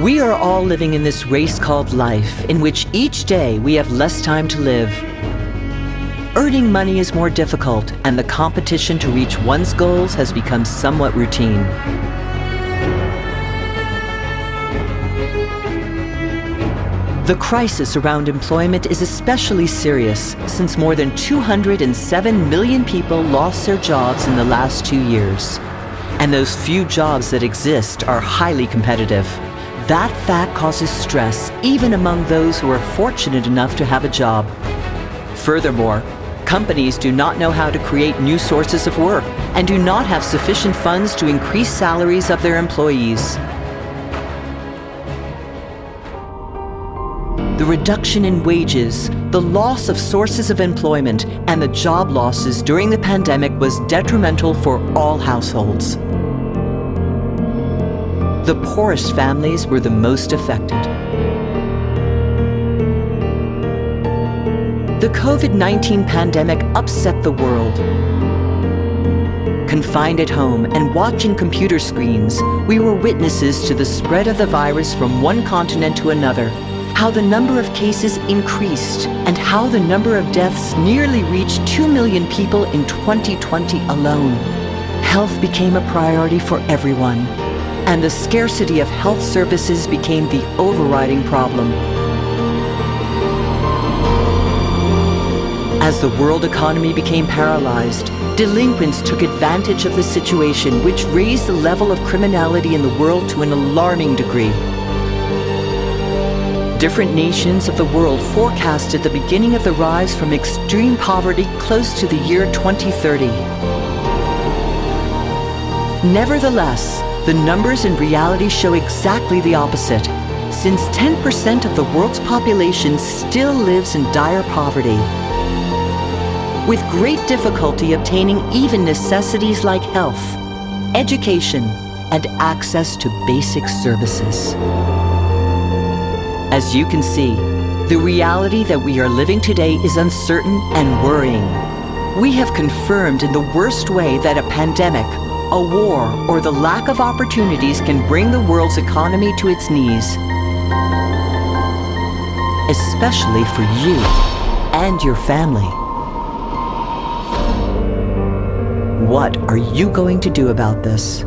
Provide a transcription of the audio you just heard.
We are all living in this race called life, in which each day we have less time to live. Earning money is more difficult, and the competition to reach one's goals has become somewhat routine. The crisis around employment is especially serious, since more than 207 million people lost their jobs in the last 2 years. And those few jobs that exist are highly competitive. That fact causes stress even among those who are fortunate enough to have a job. Furthermore, companies do not know how to create new sources of work and do not have sufficient funds to increase salaries of their employees. The reduction in wages, the loss of sources of employment, and the job losses during the pandemic was detrimental for all households. The poorest families were the most affected. The COVID-19 pandemic upset the world. Confined at home and watching computer screens, we were witnesses to the spread of the virus from one continent to another, how the number of cases increased, and how the number of deaths nearly reached 2 million people in 2020 alone. Health became a priority for everyone, and the scarcity of health services became the overriding problem. As the world economy became paralyzed, delinquents took advantage of the situation, which raised the level of criminality in the world to an alarming degree. Different nations of the world forecasted the beginning of the rise from extreme poverty close to the year 2030. Nevertheless, the numbers in reality show exactly the opposite, since 10% of the world's population still lives in dire poverty, with great difficulty obtaining even necessities like health, education, and access to basic services. As you can see, the reality that we are living today is uncertain and worrying. We have confirmed in the worst way that a pandemic, a war, or the lack of opportunities can bring the world's economy to its knees, especially for you and your family. What are you going to do about this?